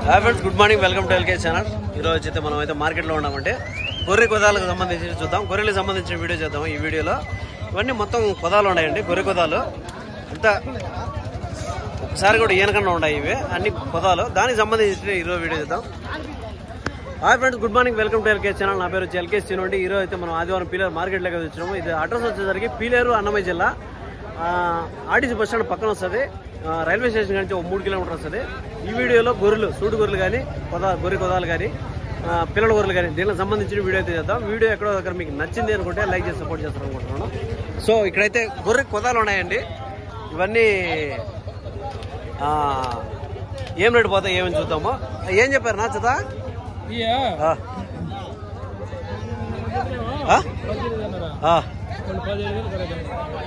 Hi friends, good morning, welcome to LK channel. ఈరోజు అయితే మనం అయితే మార్కెట్లో ఉన్నామంటే గొర్రె కొదాలకు సంబంధించి చూద్దాం. గొర్రెలకు సంబంధించిన వీడియో చేద్దాం. ఈ వీడియోలో ఇవన్నీ మొత్తం కొదాలు ఉన్నాయండి, గొర్రె కొదాలు అంతా ఒకసారి కూడా ఏనకన్నా ఉన్నాయి. ఇవి అన్ని కొదాలు, దానికి సంబంధించిన ఈరోజు వీడియో చేద్దాం. Hi friends, good morning, welcome to LK channel. నా పేరు వచ్చి ఎల్కే సీను అండి. ఈరోజు అయితే మనం ఆదివారం పీలేరు మార్కెట్లోకి వచ్చినాము. ఇది అడ్రస్ వచ్చేసరికి పీలేరు, అన్నమయ్య జిల్లా, ఆర్టీసీ బస్ స్టాండ్ పక్కన వస్తుంది. రైల్వే స్టేషన్ నుంచి 3 కిలోమీటర్ వస్తుంది. ఈ వీడియోలో గొర్రెలు, సూటు గొర్రెలు కానీ గొర్రె కొదాలు కానీ పిల్లల గొర్రెలు కానీ దీనికి సంబంధించిన వీడియో అయితే చేద్దాం. వీడియో ఎక్కడో దగ్గర మీకు నచ్చింది అనుకుంటే లైక్ చేసి సపోర్ట్ చేస్తారు అనుకుంటున్నాను. సో ఇక్కడైతే గొర్రె కొదాలు ఉన్నాయండి. ఇవన్నీ ఏం రేటు పోతాయి ఏమని చూద్దాము. ఏం చెప్పారు నా చేత?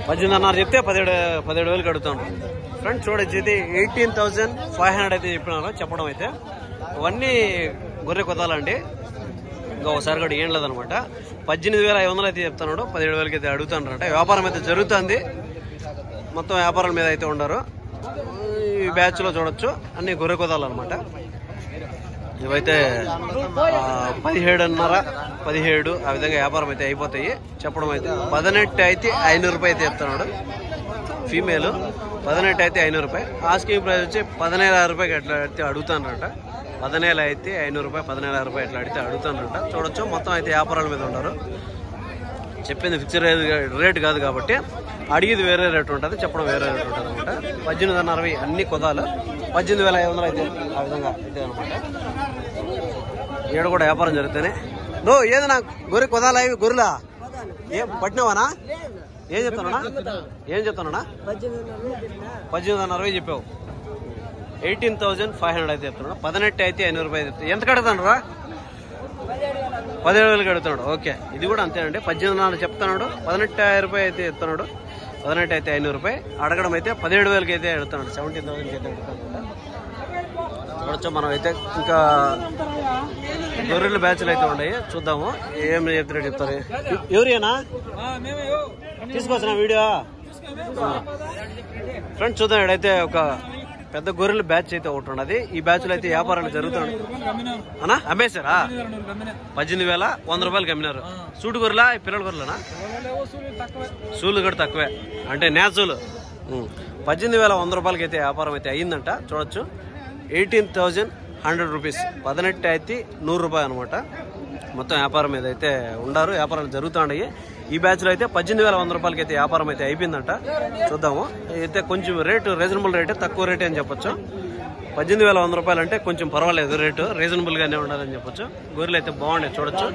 18,500 చెప్తే 17,000 అడుగుతాను. ఫ్రెండ్స్ చూడొచ్చు, ఇది 18,500 అయితే చెప్పినాను చెప్పడం అయితే. ఇవన్నీ గొర్రె కొదాలు అండి. ఇంకా ఒకసారి కూడా ఏం లేదనమాట. 18,500 అయితే చెప్తున్నాడు, 17,000 అయితే అడుగుతానంట. వ్యాపారం అయితే జరుగుతుంది, మొత్తం వ్యాపారాల మీద అయితే ఉండరు. ఈ బ్యాచ్ లో చూడొచ్చు అన్ని గొర్రె కొదాలు అనమాట. ఇవైతే 17,500, 17 ఆ విధంగా వ్యాపారం అయితే అయిపోతాయి. చెప్పడం అయితే 18 అయితే 500 రూపాయలు అయితే చెప్తున్నాడు. ఫీమేల్ 18 అయితే 500 రూపాయలు. ఆస్కింగ్ ప్రైస్ వచ్చి 17,000 రూపాయలకి ఎట్లా అయితే అడుగుతానంట. 17,000 అయితే 500 రూపాయలు, 17,000 రూపాయలు ఎట్లా అడిగితే అడుగుతానంట. చూడొచ్చు మొత్తం అయితే వ్యాపారాల మీద ఉండరు. చెప్పింది ఫిక్స్డ్ రేట్ కాదు కాబట్టి అడిగేది వేరే రేటు ఉంటుంది, చెప్పడం వేరే రేటు ఉంటుంది అనమాట. 18,500 అన్ని కొదాలు, 18,500 అయితే ఆ విధంగా అయితే అనమాట. ఈడ కూడా వ్యాపారం జరుగుతానే. నో ఏదన్నా గొర్రె కొదాలా? ఇవి గొర్రెలా? ఏం పట్టినావానా? ఏం చెప్తానా? 18,500 చెప్పావు. 18,500 అయితే చెప్తున్నాడు. 18 అయితే 500 రూపాయలు చెప్తాడు. ఎంత కడుగుతాడు రా? 17,000 కడుగుతున్నాడు. ఓకే, ఇది కూడా అంతేనండి. 18,500 చెప్తున్నాడు, 18,000 రూపాయలు అయితే చెప్తున్నాడు. 18 అయితే 500 రూపాయలు అడగడం అయితే 17,000 అయితే అడుగుతున్నాడు. 17,000 అయితే అడుగుతాడు. చూడొచ్చు మనం అయితే ఇంకా గొర్రెల బ్యాచ్లు అయితే ఉన్నాయి, చూద్దాము ఏం చెప్తారు. ఎవరేనా తీసుకొచ్చిన వీడియో? ఫ్రెండ్స్ చూద్దాం. ఇక్కడైతే ఒక పెద్ద గొర్రెల బ్యాచ్ అయితే ఒకటి ఉన్నది. ఈ బ్యాచ్ లో అయితే వ్యాపారాలు జరుగుతుంది అన్నా. అమ్మేశారా? 18,100 రూపాయలకి అమ్మినారు. సూటు గొర్రెలా, పిల్లల గొర్రెలనా? సూలు కూడా తక్కువే అంటే నేచులు. 18,100 రూపాయలకి అయితే వ్యాపారం అయితే అయ్యిందంట. చూడొచ్చు 18,100 రూపీస్. 18 అయితే 100 రూపాయలు అనమాట. మొత్తం వ్యాపారం మీద అయితే ఉండారు, వ్యాపారాలు జరుగుతున్నాయి. ఈ బ్యాచ్ లో అయితే 18,100 రూపాయలకి అయితే వ్యాపారం అయితే అయిపోయిందంట. చూద్దాము. అయితే కొంచెం రేటు రీజనబుల్ రేటే, తక్కువ రేటే అని చెప్పొచ్చు. 18,100 రూపాయలు అంటే కొంచెం పర్వాలేదు, రేటు రీజనబుల్ గానే ఉండాలని చెప్పొచ్చు. గొర్రెలు అయితే బాగున్నాయి చూడొచ్చు.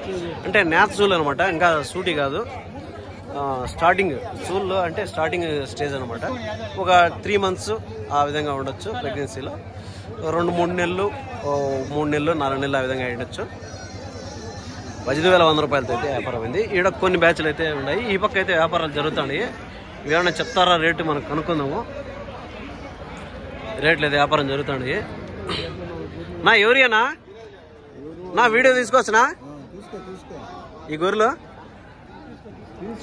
అంటే నేచురల్ అనమాట, ఇంకా సూటి కాదు. స్టార్టింగ్ సూల్ అంటే స్టార్టింగ్ స్టేజ్ అనమాట. ఒక 3 months ఆ విధంగా ఉండొచ్చు. ప్రెగ్నెన్సీలో 2-3 నెలలు, 3 నెలలు, 4 నెలలు ఆ విధంగా ఉండొచ్చు. 18,100 రూపాయలతో అయితే వ్యాపారం అయింది. ఈడ కొన్ని బ్యాచ్లు అయితే ఉన్నాయి. ఈ పక్క అయితే వ్యాపారాలు జరుగుతున్నాయి. ఏమైనా చెప్తారా రేటు మనం కనుక్కుందాము. రేట్లు అయితే వ్యాపారం జరుగుతున్నాయి. నా ఎవరియనా నా వీడియో తీసుకొచ్చినా ఈ గొర్రెలు?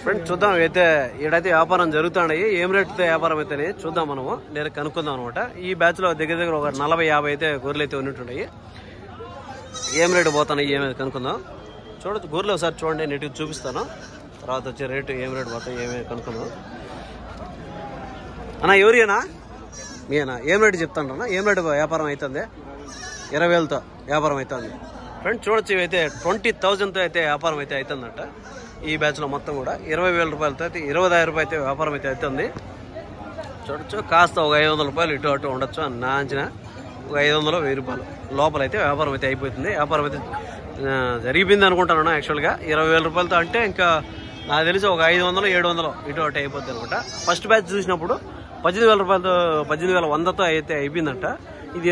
ఫ్రెండ్స్ చూద్దాం. అయితే ఈడైతే వ్యాపారం జరుగుతున్నాయి. ఏం రేటుతో వ్యాపారం అయితే చూద్దాం, మనము నేను కనుక్కుందాం అనమాట. ఈ బ్యాచ్ లో దగ్గర దగ్గర ఒక 40-50 అయితే గొర్రెలు అయితే ఉన్నట్టున్నాయి. ఏం రేటు పోతున్నాయి ఏమేమి కనుక్కుందాం. చూడొచ్చు గొర్రెలు ఒకసారి చూడండి, నీట్గా చూపిస్తాను. తర్వాత వచ్చే రేటు ఏం రేటు పోతాయి ఏమేమి కనుక్కుందాం. అన్నా ఎవరియనా? మీనా ఏం రేటు చెప్తాను? ఏం రేటు వ్యాపారం అవుతుంది? 20,000తో వ్యాపారం అవుతుంది. ఫ్రెండ్స్ చూడొచ్చు, ఇవైతే 20,000తో అయితే వ్యాపారం అయితే అవుతుందంట. ఈ బ్యాచ్ లో మొత్తం కూడా 20,000 రూపాయలతో అయితే 20,000 రూపాయలు అయితే వ్యాపారం అయితే అవుతుంది. చూడొచ్చు కాస్త ఒక 500 రూపాయలు ఇటు అటు ఉండొచ్చు అని నా అంచనా. ఒక 500-1000 రూపాయలు లోపల అయితే వ్యాపారం అయితే అయిపోతుంది. వ్యాపారం అయితే జరిగిపోయింది అనుకుంటాను యాక్చువల్గా. 20,000 రూపాయలతో అంటే ఇంకా నాకు తెలిసి ఒక 500-700 ఇటు అటు అయిపోద్ది అనమాట. ఫస్ట్ బ్యాచ్ చూసినప్పుడు 18,000 రూపాయలతో 18,100తో అయితే అయిపోయిందంట. ఇది